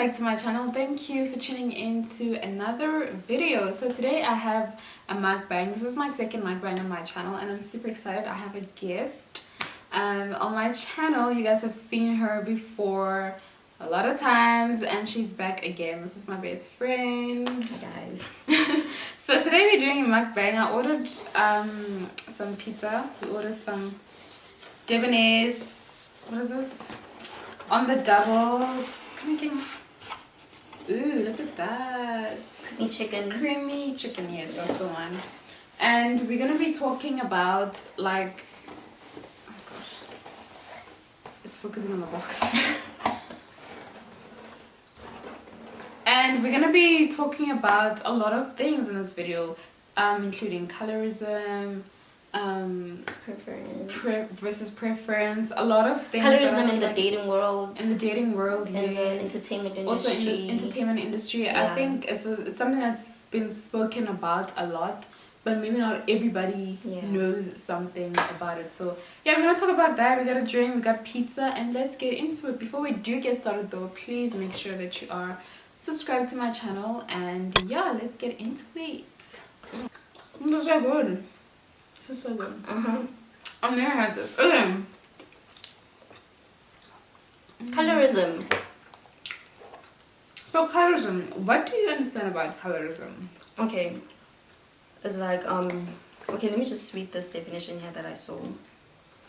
back to my channel. Thank you for tuning in to another video. So today I have a mukbang. This is my second mukbang on my channel and I'm super excited. I have a guest on my channel. You guys have seen her before a lot of times and she's back again. This is my best friend. Hi guys. So today we're doing a mukbang. I ordered some pizza. We ordered some Debonairs. What is this? On the double. Ooh, look at that. Creamy chicken. Creamy chicken, yes, that's the one. And we're gonna be talking about like, oh gosh, it's focusing on the box. And we're gonna be talking about a lot of things in this video, including colorism, preference versus preference, a lot of things. Colorism in the dating world. In the dating world, in yes. the entertainment industry. Also in the entertainment industry, yeah. I think it's something that's been spoken about a lot, but maybe not everybody knows something about it. So yeah, we're gonna talk about that. We got a drink, we got pizza, and let's get into it. Before we do get started though, please make sure that you are subscribed to my channel, and yeah, let's get into it. This is so good. This is so good. I've never had this. Okay. Colorism. So colorism, what do you understand about colorism? Okay. It's like okay, let me just read this definition here that I saw.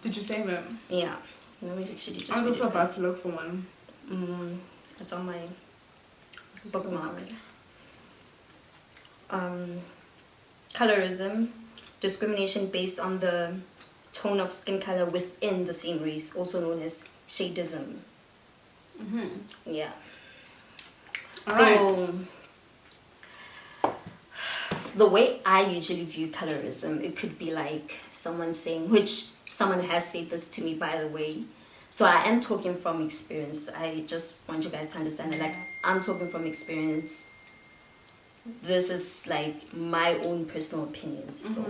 Did you save it? Yeah. Let me actually just I was also about to look for one. It's on my bookmarks. Colorism, discrimination based on the tone of skin color within the same race, also known as shadism. Yeah. So the way I usually view colorism, it could be like someone saying, which someone has said this to me by the way, so I am talking from experience. I just want you guys to understand that, like, I'm talking from experience. This is like my own personal opinions. So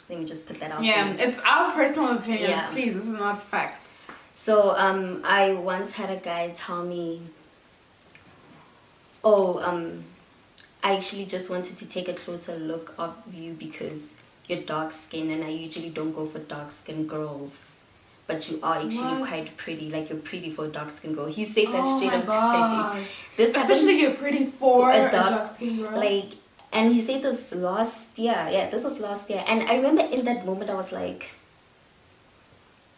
let me just put that out there. Yeah, it's our personal opinions. Yeah. Please, this is not facts. So I once had a guy tell me, I actually just wanted to take a closer look of you because you're dark skinned and I usually don't go for dark skinned girls. But you are actually quite pretty. Like, you're pretty for a dark skinned girl. He said that straight up to my face. This especially you're pretty for a dark skinned girl. Like, and he said this last year. Yeah, this was last year. And I remember in that moment I was like,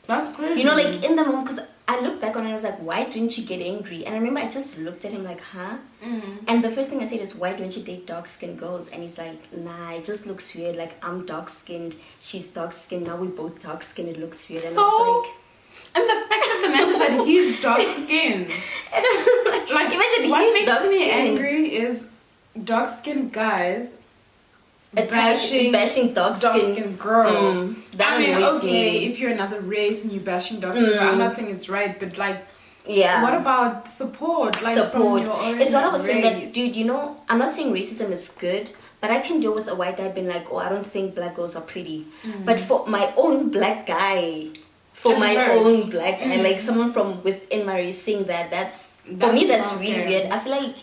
that's crazy. You know, like in the moment, because I looked back on it and I was like, why didn't you get angry? And I remember I just looked at him like, huh? And the first thing I said is, why don't you date dark skinned girls? And he's like, nah, it just looks weird. Like, I'm dark skinned, she's dark skinned, now we're both dark skinned, it looks weird. And so, I was like, and the fact of the matter is that he's dark skinned. And I was like imagine what he's dark makes me skinned. angry is dark skinned guys bashing dark skinned girls. That I mean, annoys okay, me. if you're another race and you're bashing dark skinned girls, I'm not saying it's right, but like, yeah, what about support? Like, support. From your own It's what I was saying, race. that, dude, you know, I'm not saying racism is good, but I can deal with a white guy being like, oh, I don't think black girls are pretty. But for my own black guy, like someone from within my race saying that's for me, that's really weird. I feel like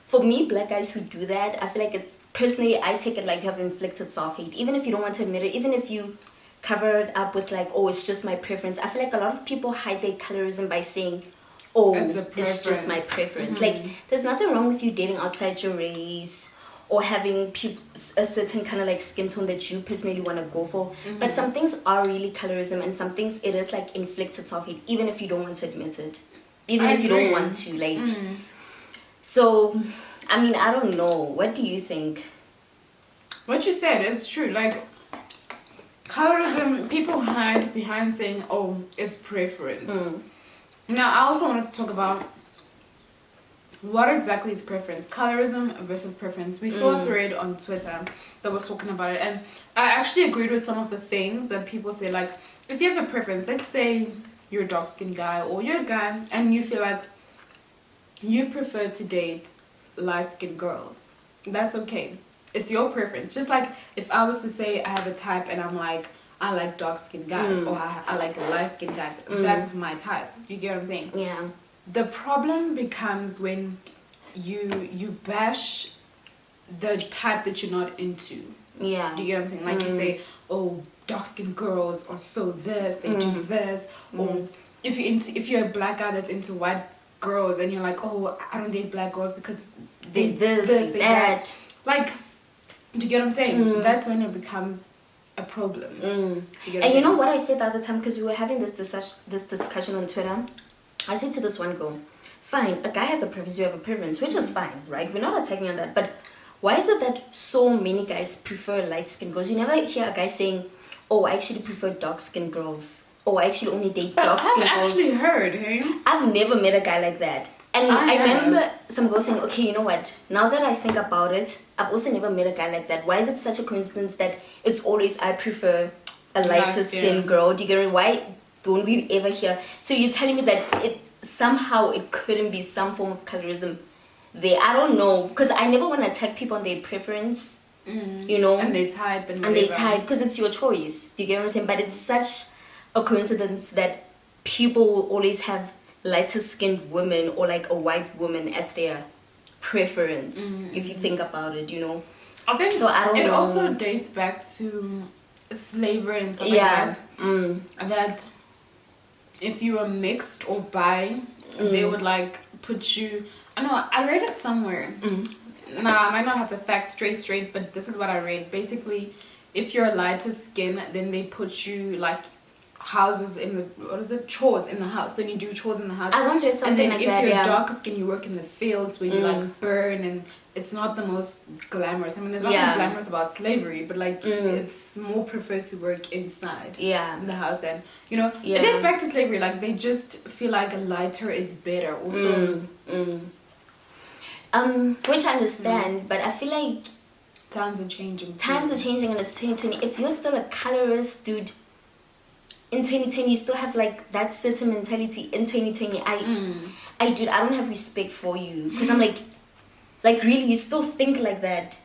for me, black guys who do that, I feel like it's, personally, I take it like you have inflicted self-hate. Even if you don't want to admit it, even if you cover it up with like, oh, it's just my preference. I feel like a lot of people hide their colorism by saying, oh, it's just my preference. Like, there's nothing wrong with you dating outside your race or having a certain kind of like skin tone that you personally want to go for. But some things are really colorism, and some things it is like inflicted self-hate, even if you don't want to admit it. Even if you don't want to, like... So, I mean, I don't know. What do you think? What you said is true. Like, colorism, people hide behind saying, oh, it's preference. Now, I also wanted to talk about what exactly is preference. Colorism versus preference. We saw a thread on Twitter that was talking about it. And I actually agreed with some of the things that people say. Like, if you have a preference, let's say you're a dark-skinned guy or you're a guy and you feel like you prefer to date light-skinned girls, that's okay. It's your preference. Just like if I was to say I have a type and I'm like, I like dark-skinned guys or I like light-skinned guys, that's my type. You get what I'm saying? Yeah. the problem becomes when you bash the type that you're not into. Yeah. Do you get what I'm saying? Like you say, oh, dark-skinned girls are so this, they do this, or if you're a black guy that's into white girls and you're like, oh, I don't date black girls because they this, they that. Like, do you get what I'm saying? That's when it becomes a problem. And you know what I said the other time, because we were having this discussion on Twitter. I said to this one girl, fine, a guy has a preference, you have a preference, which is fine, right? We're not attacking on that, but why is it that so many guys prefer light-skinned girls? You never hear a guy saying, oh, I actually prefer dark-skinned girls. Oh, I actually only date dark-skinned girls. I've actually heard, hey? I've never met a guy like that. And I remember some girls saying, okay, you know what? Now that I think about it, I've also never met a guy like that. Why is it such a coincidence that it's always I prefer a lighter-skinned girl? Do you get me? Why don't we ever hear? So you're telling me that somehow it couldn't be some form of colorism there? I don't know, because I never want to attack people on their preference, you know? And they type and they type, because it's your choice. Do you get what I'm saying? But it's such a coincidence that people will always have lighter skinned women or like a white woman as their preference, if you think about it, you know. I think so. I don't know. It also dates back to slavery and stuff like that. That if you were mixed or bi, they would like put you. I know I read it somewhere. Now I might not have the facts straight, but this is what I read. Basically, if you're a lighter skin, then they put you like houses in the chores in the house. Then you do chores in the house. I want to something like that. And then if you're darker skin, you work in the fields where you like burn, and it's not the most glamorous. I mean, there's nothing glamorous about slavery, but like it's more preferred to work inside the house. And you know, it dates back to slavery. Like they just feel like a lighter is better. Also, which I understand, but I feel like times are changing, and it's 2020. If you're still a colorist, dude, in 2020 you still have like that certain mentality. In 2020, I don't have respect for you, because I'm like really, you still think like that.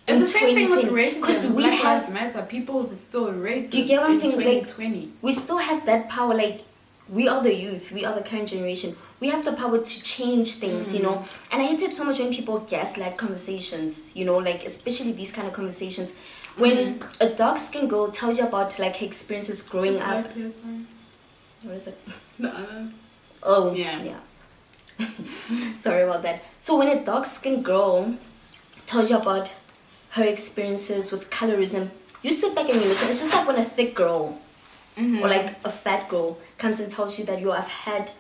It's the same thing with racism. Because we Black Lives Matter, people are still racist. Do you get what I'm saying? 2020. Like, we still have that power. Like, we are the youth, we are the current generation. We have the power to change things, you know. And I hate it so much when people gaslight conversations, you know, like especially these kind of conversations. When a dark-skinned girl tells you about like her experiences growing up. What is it? Oh, yeah. Sorry about that. So when a dark-skinned girl tells you about her experiences with colorism, you sit back and you listen. It's just like when a thick girl or like a fat girl comes and tells you that I've had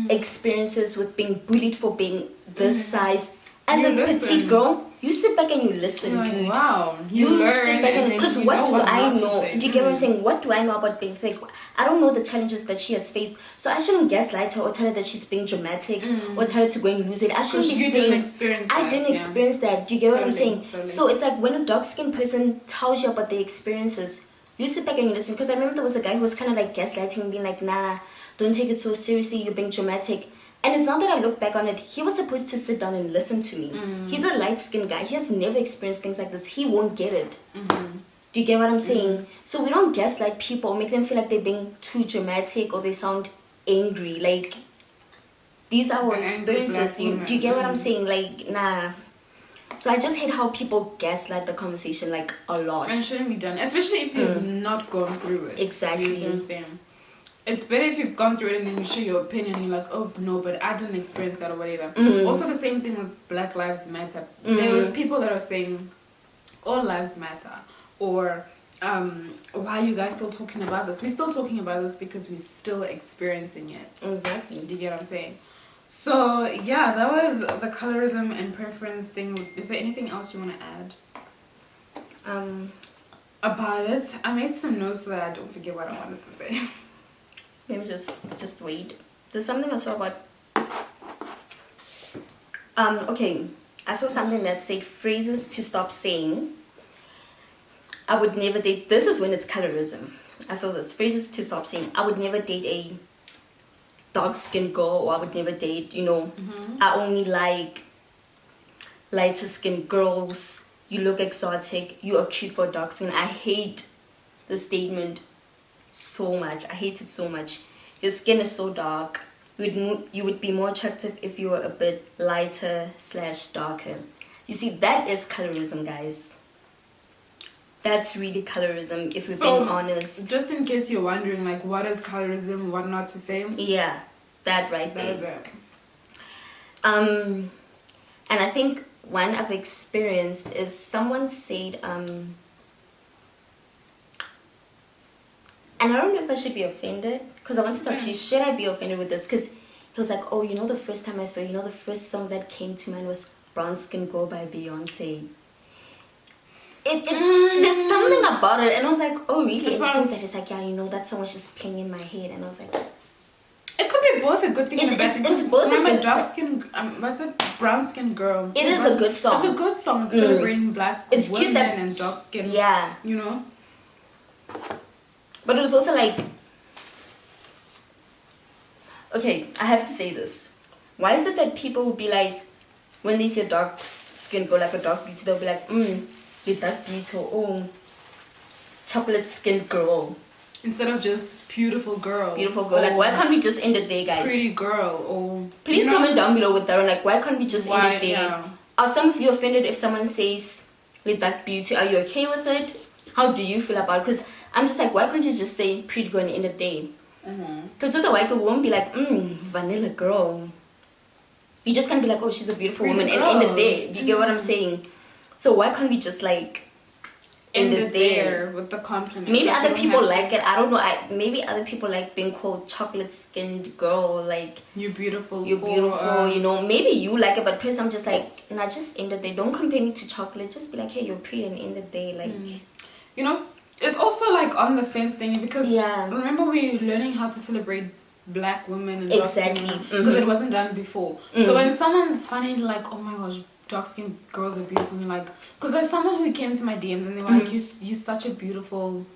experiences with being bullied for being this size. As a petite girl, you sit back and you listen, like, dude. Wow. You sit back and because what do I know? Do you get what I'm saying? What do I know about being thick? I don't know the challenges that she has faced, so I shouldn't gaslight her or tell her that she's being dramatic or tell her to go and lose weight. I shouldn't be saying I didn't experience that. Do you get what I'm saying? Totally. So it's like when a dark-skinned person tells you about their experiences, you sit back and you listen. Because I remember there was a guy who was kind of like gaslighting, being like, nah, don't take it so seriously, you're being dramatic. And it's not that I look back on it, he was supposed to sit down and listen to me. He's a light-skinned guy. He has never experienced things like this. He won't get it. Do you get what I'm saying? So we don't gaslight people, make them feel like they're being too dramatic or they sound angry. Like, these are our experiences. Do you get what I'm saying? Like, nah. So I just hate how people gaslight the conversation, like, a lot. And it shouldn't be done. Especially if you've not gone through it. Exactly. You know what I'm saying? It's better if you've gone through it and then you share your opinion and you're like, oh no, but I didn't experience that or whatever. Also the same thing with Black Lives Matter. There was people that are saying all lives matter, or why are you guys still talking about this? We're still talking about this because we're still experiencing it. Exactly. Do you get what I'm saying? So yeah, that was the colorism and preference thing. Is there anything else you want to add? About it? I made some notes so that I don't forget what I wanted to say. Let me just wait. There's something I saw about. Okay, I saw something that said phrases to stop saying. I would never date. This is when it's colorism. I saw this phrases to stop saying. I would never date a dark-skinned girl, or I would never date. You know, I only like lighter-skinned girls. You look exotic. You are cute for dark skin. I hate the statement so much. I hate it so much. Your skin is so dark. you would be more attractive if you were a bit lighter / darker. You see, that is colorism, guys. That's really colorism, if we're being honest. Just in case you're wondering, like, what is colorism, what not to say? Yeah, that right there. That's it. And I think one I've experienced is someone said, and I don't know if I should be offended, because I want to talk to you, should I be offended with this? Because he was like, oh, the first time I saw, the first song that came to mind was Brown Skin Girl by Beyonce. There's something about it, and I was like, oh really? And he said that, it's like, yeah, that song was just playing in my head, and I was like, it could be both a good thing and a bad thing. It's both a good dark skin, what's it? Brown Skin Girl. It is a good song. It's a good song celebrating black women and dark skin. Yeah. But it was also like, okay, I have to say this. Why is it that people will be like, when they see a dark skin girl, like a dark beauty, they'll be like, you're dark beauty, or chocolate skinned girl. Instead of just beautiful girl. Beautiful girl. Like, why can't we just end it there, guys? Pretty girl. Or please comment down below with that. Like, why can't we just end it there? Yeah. Are some of you offended if someone says with that beauty? Are you okay with it? How do you feel about it? Because I'm just like, why can't you just say pretty girl and end it there? Because with the white girl, we won't be like, vanilla girl. You just can't be like, oh, she's a beautiful woman and end it there. Do you get what I'm saying? So why can't we just like end it there with the compliment? Maybe other people like it. I don't know. Maybe other people like being called chocolate skinned girl. Like, you're beautiful. You're beautiful. Maybe you like it, but personally, I'm just like, nah, just end it there. Don't compare me to chocolate. Just be like, hey, you're pretty, and end it there. Like, it's also like on the fence thing, because remember we were learning how to celebrate black women and exactly because it wasn't done before. So when someone's finding like, oh my gosh, dark skinned girls are beautiful, and you're like, because there's someone who came to my DMs and they were like, you're such a beautiful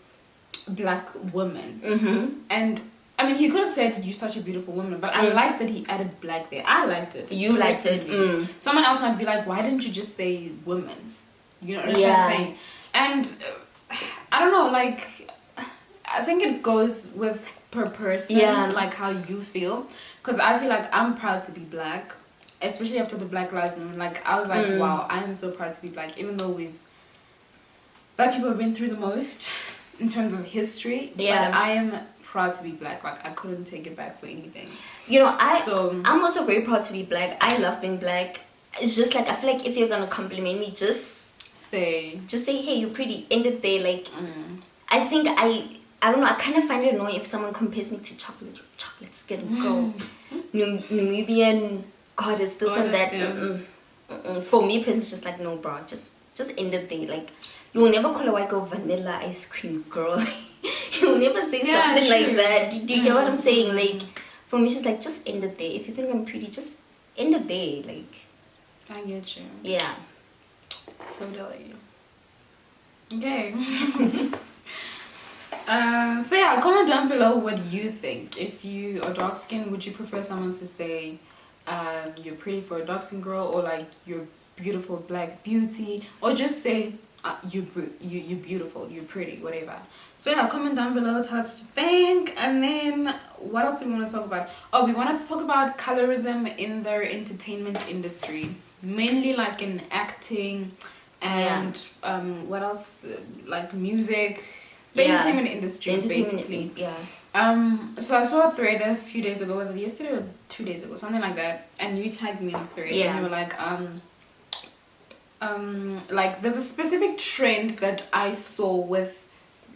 black woman. And I mean, he could have said you're such a beautiful woman, but I like that he added black there. I liked it. You liked it. Someone else might be like, why didn't you just say woman? You know what I'm saying? And I don't know, like, I think it goes with per person, like how you feel. Because I feel like I'm proud to be black, especially after the Black Lives Movement. Like, I was like, wow, I am so proud to be black, even though black people have been through the most in terms of history. But I am proud to be black. Like, I couldn't take it back for anything. I'm also very proud to be black. I love being black. It's just like, I feel like if you're gonna compliment me, just say, hey, you're pretty, end it there. Like, I think I don't know, I kind of find it annoying if someone compares me to chocolate skin girl, Namibian goddess, this and that. For me, personally, it's just like, no, bro, just end it there. Like, you will never call a white girl vanilla ice cream girl. You'll never say something like that. Do you get what I'm saying? Like, for me, it's just like, just end it there. If you think I'm pretty, just end it there. Like, I get you. Yeah. Totally. Okay. So yeah, comment down below what you think. If you are dark skinned, would you prefer someone to say you're pretty for a dark skinned girl, or like you're beautiful black beauty, or just say you're beautiful, you're pretty, whatever. So yeah, comment down below, tell us what you think. And then what else do we want to talk about? Oh, we wanted to talk about colorism in the entertainment industry, mainly like in acting and what else, like music, the entertainment industry, basically. So I saw a thread a few days ago. Was it yesterday or 2 days ago? Something like that. And you tagged me in the thread, and you were like there's a specific trend that I saw with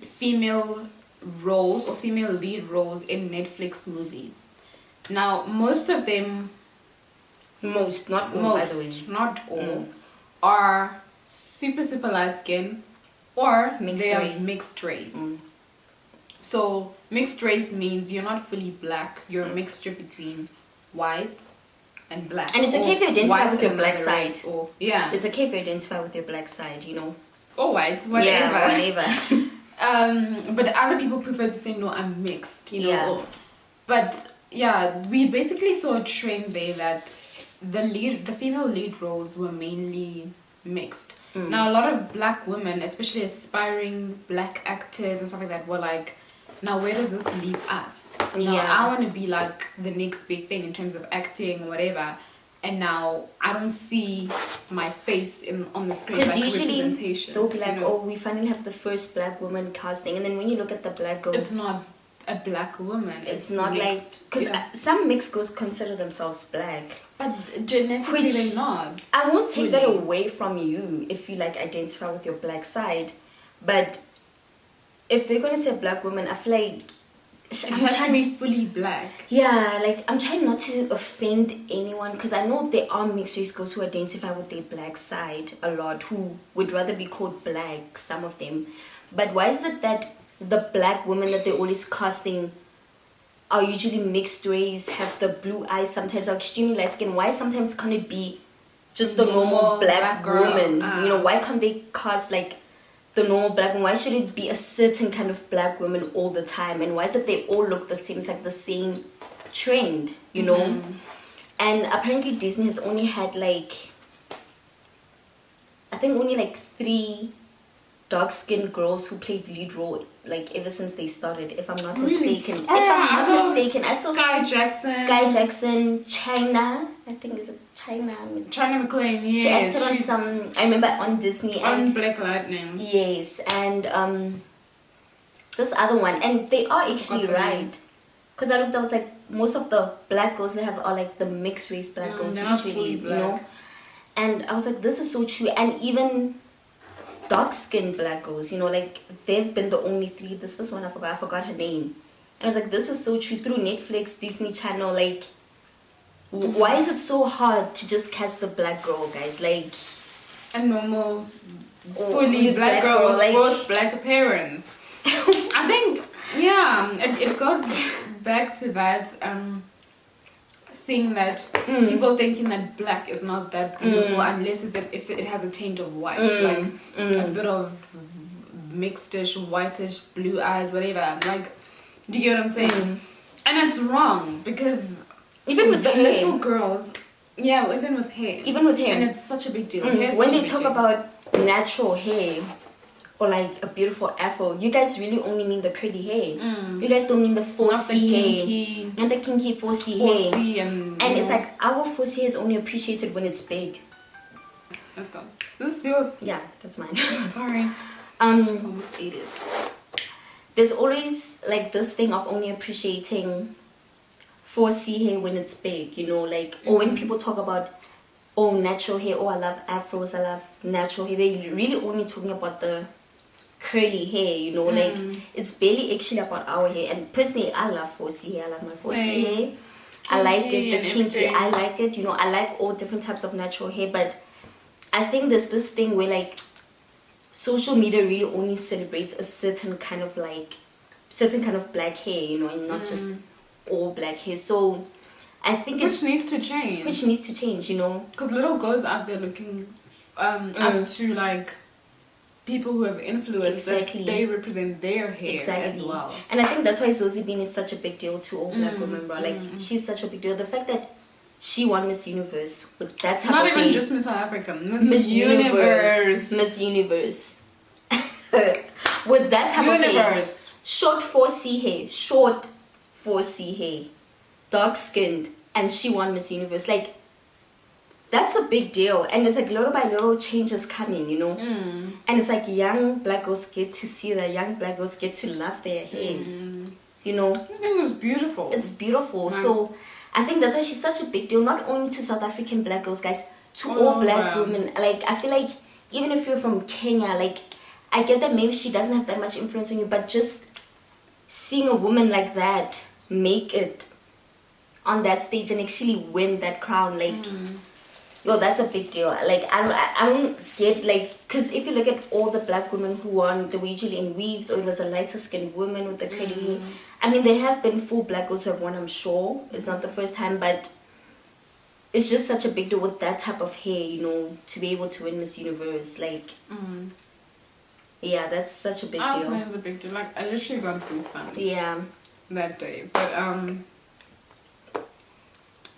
female roles or female lead roles in Netflix movies. Now, most of them, not all, are super light skin, or mixed race. So mixed race means you're not fully black, you're a mixture between white and black. And it's okay if you identify with your black side. It's okay if you identify with your black side, or white, whatever. Yeah, whatever. But other people prefer to say, no, I'm mixed, But yeah, we basically saw a trend there that the female lead roles were mainly mixed. Now, a lot of black women, especially aspiring black actors and stuff like that, were like, now where does this leave us? Now, I want to be like the next big thing in terms of acting or whatever, and now I don't see my face on the screen. Because like usually representation, they'll be like, you know? oh, we finally have the first black woman casting, and then when you look at the black girl, it's not a black woman. It's not mixed, like, because some mixed girls consider themselves black, but genetically they're not. I won't take that away from you if you like identify with your black side, but if they're gonna say black woman, I feel like it has to be fully black. Yeah, like I'm trying not to offend anyone, because I know there are mixed race girls who identify with their black side a lot, who would rather be called black, some of them. But why is it that the black women that they're always casting are usually mixed race, have the blue eyes, sometimes are extremely light skin? Why sometimes can't it be just the normal black woman? You know, why can't they cast like the normal black woman? Why should it be a certain kind of black woman all the time? And why is it they all look the same? It's like the same trend, you know? And apparently Disney has only had like, I think only like 3 dark-skinned girls who played lead role like ever since they started, if I'm not mistaken. I saw Sky Jackson, China, I think is it China McClain, yes. She acted on some, I remember on Disney, on and Black Lightning. yes, and this other one, and they are actually right, because I looked, I was like, most of the black girls they have are like the mixed race black girls usually, you know, and I was like, this is so true. And even dark-skinned black girls, you know, like they've been the only 3. This one I forgot her name, and I was like, this is so true. Through Netflix, Disney Channel, like why is it so hard to just cast the black girl, guys? Like a normal fully black girl with like, both black parents. I think it goes back to that seeing that people thinking that black is not that beautiful unless if it has a taint of white, like a bit of mixedish, whitish, blue eyes, whatever. Like, do you get what I'm saying? And it's wrong, because even with the little girls, even with hair, and it's such a big deal. When they talk about natural hair or like a beautiful afro, you guys really only mean the curly hair. You guys don't mean the 4C hair, not the kinky 4C hair. And it's like our 4C hair is only appreciated when it's big. Let's go. This is yours. Yeah, that's mine. Sorry. Almost ate it. There's always like this thing of only appreciating 4C hair when it's big, you know, like, or when people talk about, oh, natural hair, oh, I love afros, I love natural hair, they're really only talking about the curly hair, you know, like, it's barely actually about our hair. And personally, I love 4C hair, I love my 4C hair, kinky, I like it, the kinky, I like it, you know, I like all different types of natural hair. But I think there's this thing where like social media really only celebrates a certain kind of black hair, you know, and not just all black hair. So I think which needs to change, you know, because little girls out there looking up to like people who have influence, that they represent their hair as well. And I think that's why Zoe Bean is such a big deal to all black women, bro. Like she's such a big deal. The fact that she won Miss Universe with that type of hair, not even just Miss South Africa, Miss Universe with that type of hair, short 4C hair, dark skinned, and she won Miss Universe. Like, that's a big deal. And it's like little by little change is coming, you know. And it's like young black girls get to see that, young black girls get to love their hair, you know. I think it's beautiful. It's beautiful. So I think that's why she's such a big deal, not only to South African black girls, guys, to all black women. Like, I feel like even if you're from Kenya, like, I get that maybe she doesn't have that much influence on you, but just seeing a woman like that make it on that stage and actually win that crown, like, yo, that's a big deal. Like, I don't get, like, because if you look at all the black women who won, they were usually in weaves, or it was a lighter skinned woman with the curly hair. I mean, there have been full black girls who have won, I'm sure. It's not the first time, but it's just such a big deal with that type of hair, you know, to be able to win Miss Universe. Like, yeah, that's such a big deal. It's a big deal. Like, I literally got goosebumps. Yeah. That day. But,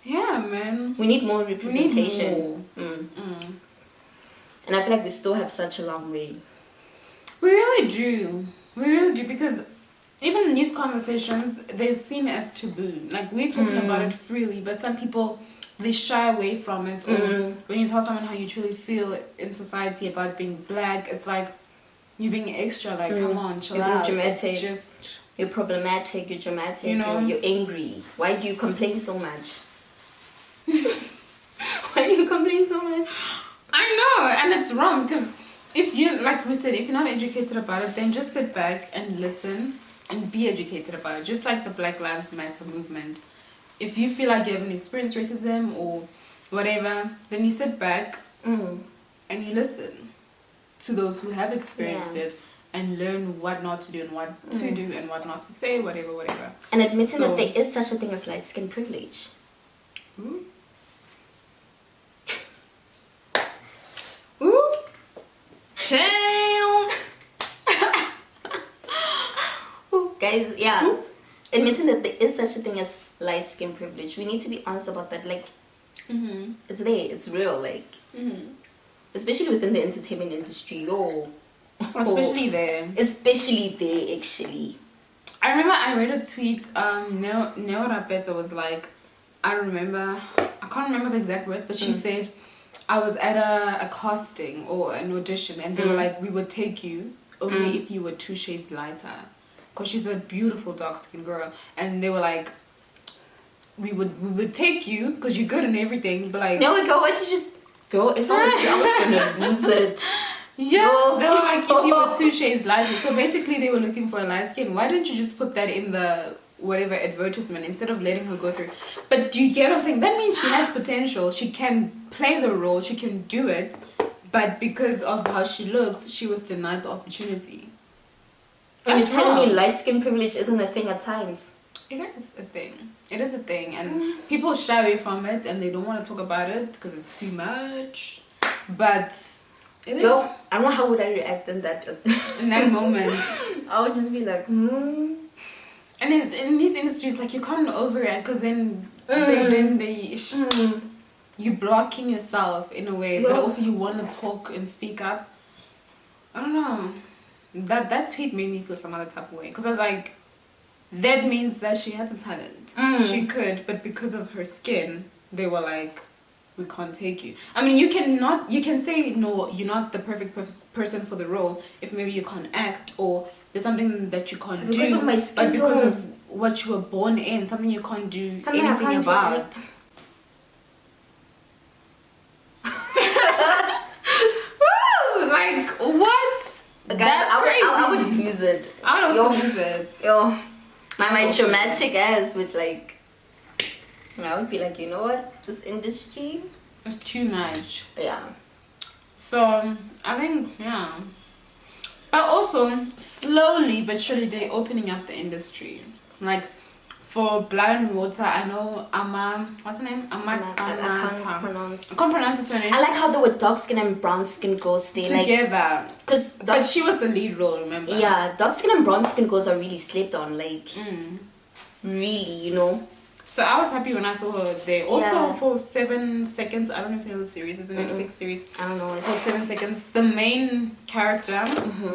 yeah, man. We need more representation. And I feel like we still have such a long way. We really do. We really do, because even in these conversations, they're seen as taboo. Like, we're talking about it freely, but some people, they shy away from it. Or when you tell someone how you truly feel in society about being black, it's like you being extra. Like, come on, chill you're out. Dramatic. It's just, you're problematic. You're dramatic. You know? You're angry. Why do you complain so much? Why do you complain so much? I know, and it's wrong because if you, like we said, if you're not educated about it, then just sit back and listen and be educated about it. Just like the Black Lives Matter movement. If you feel like you haven't experienced racism or whatever, then you sit back and you listen to those who have experienced it and learn what not to do and what to do and what not to say, whatever. And admitting that there is such a thing as light skin privilege. Ooh. Ooh. Shame. Guys, admitting that there is such a thing as light skin privilege, we need to be honest about that. Like, it's there, it's real. Like, especially within the entertainment industry, Especially there, actually. I remember I read a tweet. Neora Beta was like, I can't remember the exact words, but she said, I was at a casting or an audition, and they were like, we would take you only if you were 2 shades lighter, because she's a beautiful dark skinned girl, and they were like, we would take you because you're good and everything, but like, no, go. What did you just go? If I was you, I was gonna lose it. Yeah, they were like, if you were 2 shades lighter. So basically, they were looking for a light skin. Why didn't you just put that in the whatever advertisement instead of letting her go through? But do you get what I'm saying? That means she has potential. She can play the role. She can do it. But because of how she looks, she was denied the opportunity. And you're telling me light skin privilege isn't a thing at times? It is a thing. It is a thing. And people shy away from it and they don't want to talk about it because it's too much. But it is. Yo, I don't know how would I react in that moment. I would just be like, And in these industries, like, you can't overreact because then you're blocking yourself in a way, but also you want to talk and speak up. I don't know. That tweet made me feel some other type of way because I was like, that means that she had the talent. She could, but because of her skin, they were like, we can't take you. I mean, you can say, no, you're not the perfect person for the role if maybe you can't act or there's something that you can't do. Because of my skin but because of what you were born in, something you can't do anything about. Woo! Like, what? Guys, That's crazy. I would lose it. I would also lose it. Yo, my dramatic ass would like... I would be like, you know what? This industry... It's too much. Yeah. So, I think, But also, slowly but surely, they're opening up the industry. Like, for Blood and Water, I know what's her name? I can't pronounce. I can't pronounce her surname. I like how there were dark skin and brown skin girls. They together. Because but she was the lead role, remember? Yeah, dark skin and brown skin girls are really slept on. Like, really, you know. So I was happy when I saw her there. Also for 7 seconds, I don't know if you know the series. It's a Netflix series. I don't know. For 7 seconds, the main character,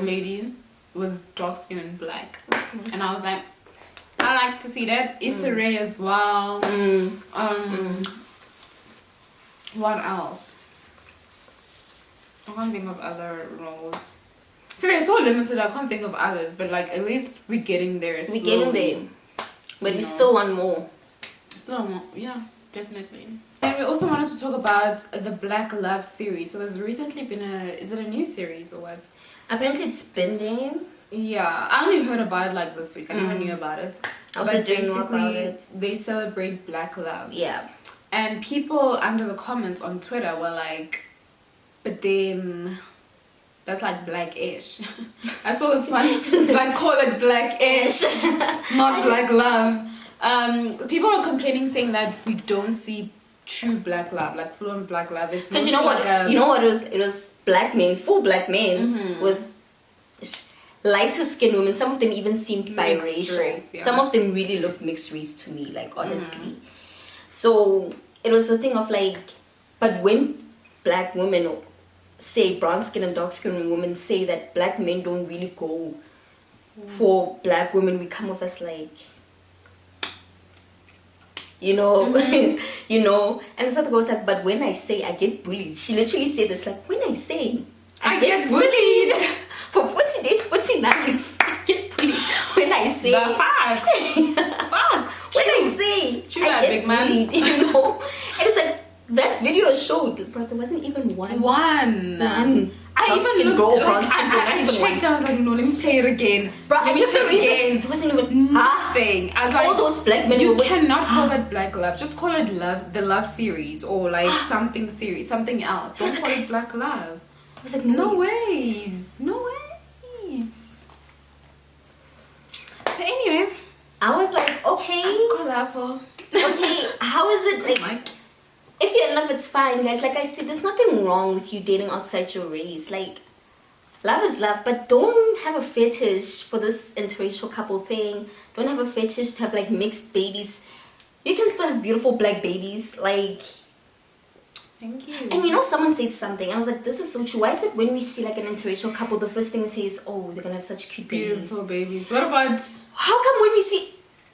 lady, was dark skin and black, and I was like, I like to see that. Issa Rae as well. What else? I can't think of other roles. So they're so limited. I can't think of others. But like, at least we're getting there. Slowly. We're getting there, but we still want more. Yeah, definitely. And we also wanted to talk about the Black Love series. So there's recently been is it a new series or what? Apparently it's been there. Yeah, I only heard about it like this week. I never knew about it. I also didn't know about it. They celebrate Black Love. Yeah. And people under the comments on Twitter were like, but then that's like Black-ish. I saw this funny, like, call it Black-ish, not Black Love. People are complaining, saying that we don't see true black love, like fluent black love. It's because you know what, it was black men, full black men with lighter skinned women. Some of them even seemed biracial. Race, Some of them really looked mixed race to me, like, honestly. So it was a thing of like, but when black women say, brown skin and dark skin women say that black men don't really go for black women, we come off as like, you know, you know. And this other girl was like, but when I say I get bullied, she literally said this, like, when I say I get bullied for 40 days, 40 nights, I get bullied. When I say the facts. Facts. When I say True, I get big man. bullied, you know. And it's like, that video showed, bro, there wasn't even one. I even looked, like, I checked, I was like, no, let me play it again. Bro, let me check again. There wasn't even nothing. I was like, all those black men. You cannot call it black love. Just call it love, the love series, or like something series, something else. Don't call it black love. I was like, no ways. But anyway, I was like, okay, okay, how is it like? If you're in love, it's fine, guys. Like I said, there's nothing wrong with you dating outside your race. Like, love is love, but don't have a fetish for this interracial couple thing. Don't have a fetish to have like mixed babies. You can still have beautiful black babies. Like, thank you. And you know, someone said something. I was like, this is so true. Why is it when we see like an interracial couple, the first thing we say is, oh, they're gonna have such cute babies. Beautiful babies. What about? How come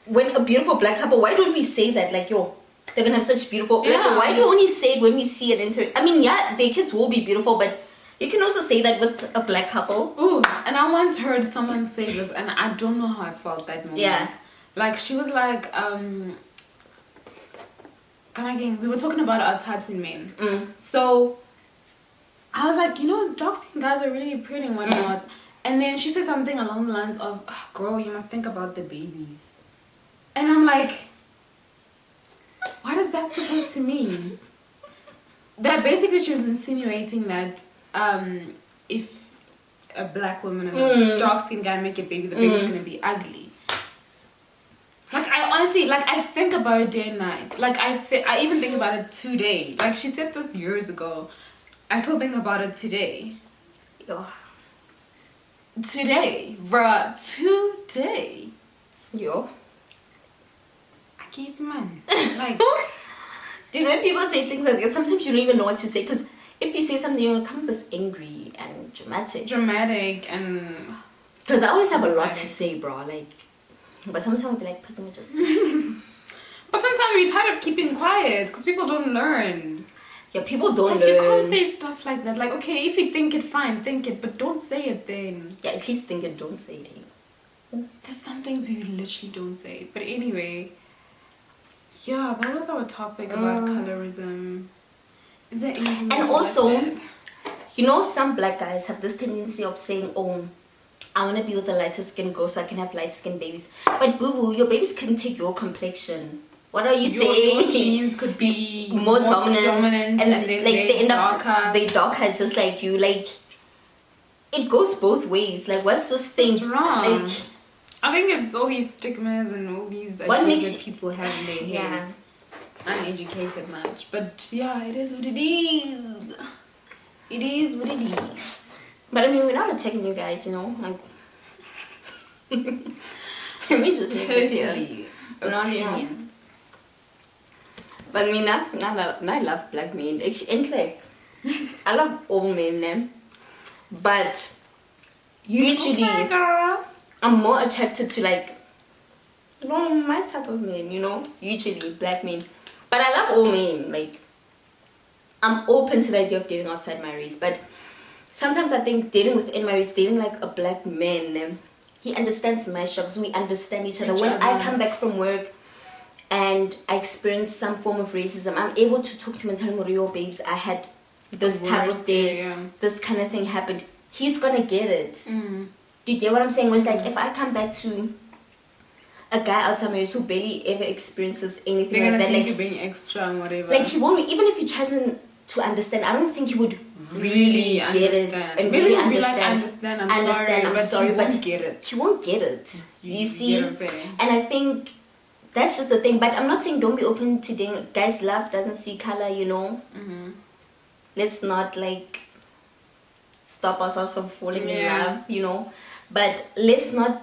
when a beautiful black couple, why don't we say that? Like, yo, they're gonna have such beautiful. Yeah. Like, why do we only say it when we see an I mean, yeah, their kids will be beautiful, but you can also say that with a black couple. Ooh, and I once heard someone say this, and I don't know how I felt that moment. Yeah. Like, she was like, we were talking about our types in men. So, I was like, you know, dark-skinned guys are really pretty and whatnot. And then she said something along the lines of, oh, girl, you must think about the babies. And I'm like, what is that supposed to mean? That basically she was insinuating that if a black woman and a dark-skinned guy make a baby, the baby's gonna be ugly. Like, I honestly, like, I think about it day and night. Like, I even think about it today. Like, she said this years ago. I still think about it today. Yo. Today, bruh, today. Yo. I can't, man. Like, dude, when people say things like that, sometimes you don't even know what to say. Because if you say something, you're gonna come off as angry and dramatic. And... Because I always have a lot to say, bro. Like, but sometimes I'll be like, person will just... But sometimes we're tired of keeping quiet because people don't learn. Yeah, people don't like, learn. You can't say stuff like that. Like, okay, if you think it, fine, think it, but don't say it then. Yeah, at least think it, don't say it. There's some things you literally don't say. But anyway, yeah, that was our topic about colorism. Is there anything and also, you know, some black guys have this tendency of saying, oh, I want to be with a lighter skinned girl so I can have light skinned babies. But boo-boo, your babies can take your complexion. What are you saying? Your genes could be more dominant and then like they end up darker. They darker just like you. Like, it goes both ways. Like, what's this thing? It's wrong. Like, I think it's all these stigmas and all these ideas that people have in their heads. Uneducated much. But yeah, it is what it is. It is what it is. But I mean, we're not attacking you guys, you know. Like, let me just make it clear. We're not aliens. But I mean, I love black men. And like, I love all men, but usually I'm more attracted to like, you know, my type of men. You know, usually black men. But I love all men. Like, I'm open to the idea of dating outside my race, but sometimes I think dating within my race, dating like a black man, he understands my struggles. We understand each other. When I come back from work and I experience some form of racism, I'm able to talk to him and tell him, yo, babes, I had this type of day, this kind of thing happened. He's gonna get it. Do you get what I'm saying? Was like, if I come back to a guy outside my race who barely ever experiences anything like that, think like you're being extra and whatever. Like, he won't, even if he tries to understand, I don't think he would really get it and maybe really understand. I'm sorry, sorry, but get it. He won't get it. You see? Get what I'm saying? And I think that's just the thing. But I'm not saying don't be open to dating. Guys, love doesn't see color, you know. Let's not like stop ourselves from falling in love, you know. But let's not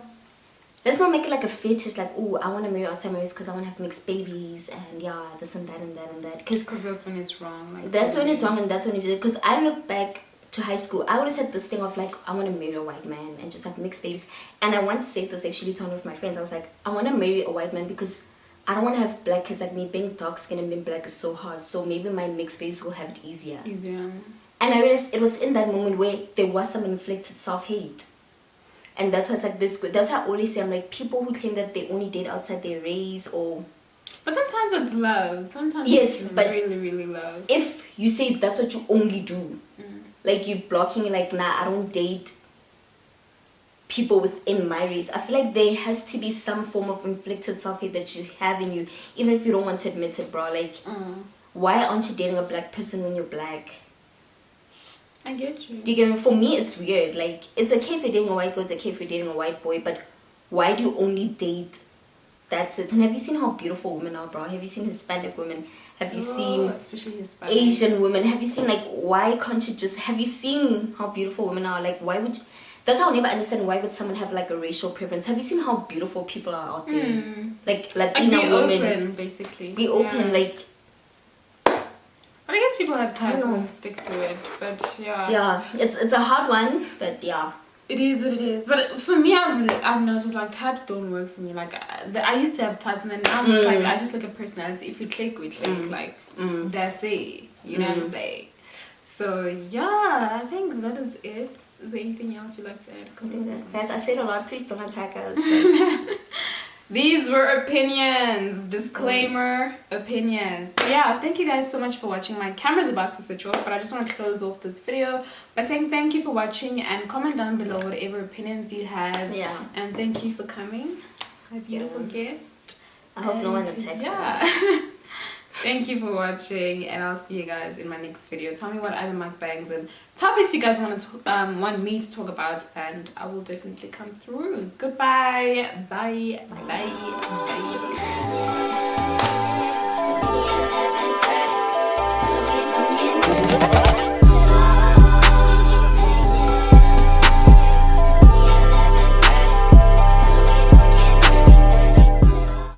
make it like a fetish, like, oh, I want to marry outside my race because I want to have mixed babies and yeah, this and that and that and that. Because that's when it's wrong. Like, that's when it's wrong, and that's when you do it. Because I look back to to high school, I always had this thing of like, I want to marry a white man and just have mixed babies. And I once said this actually to one of my friends. I was like, I want to marry a white man because I don't want to have black kids. Like me being dark skinned and being black is so hard. So maybe my mixed babies will have it easier. And I realized it was in that moment where there was some inflicted self-hate. And that's why it's like this good. That's why I always say, I'm like, people who claim that they only date outside their race or... But sometimes it's love. Sometimes yes, it's but really, really love. If you say that's what you only do, like you blocking, like, nah, I don't date people within my race. I feel like there has to be some form of inflicted self-hate that you have in you, even if you don't want to admit it, bro. Like, why aren't you dating a black person when you're black? I get you. Do you get me? For me, it's weird. Like, it's okay if you're dating a white girl, it's okay if you're dating a white boy, but why do you only date that's it? And have you seen how beautiful women are, bro? Have you seen Hispanic women? Have you seen especially Hispanic Asian women? Have you seen, like, why can't you just... Have you seen how beautiful women are? Like, why would you... That's how I'll never understand why would someone have, like, a racial preference. Have you seen how beautiful people are out there? Like Latina women. Open, basically. Be open, like... But I guess people have time to stick to it. But, yeah. Yeah, it's a hard one, but, yeah. It is what it is. But for me, I've noticed, like, types don't work for me. Like, I used to have types, and then I'm just like, I just look at personality. If we click, we click. Like, that's it. You know what I'm saying? So, yeah, I think that is it. Is there anything else you'd like to add? Guys, I said a lot. Please don't attack us. These were opinions. Disclaimer, opinions. But yeah, thank you guys so much for watching. My camera's about to switch off, but I just want to close off this video by saying thank you for watching, and comment down below whatever opinions you have. Yeah. And thank you for coming, my beautiful guest. I hope no one attacks us. Thank you for watching, and I'll see you guys in my next video. Tell me what other mukbangs and topics you guys want me to talk about, and I will definitely come through. Goodbye. Bye. Bye. Bye.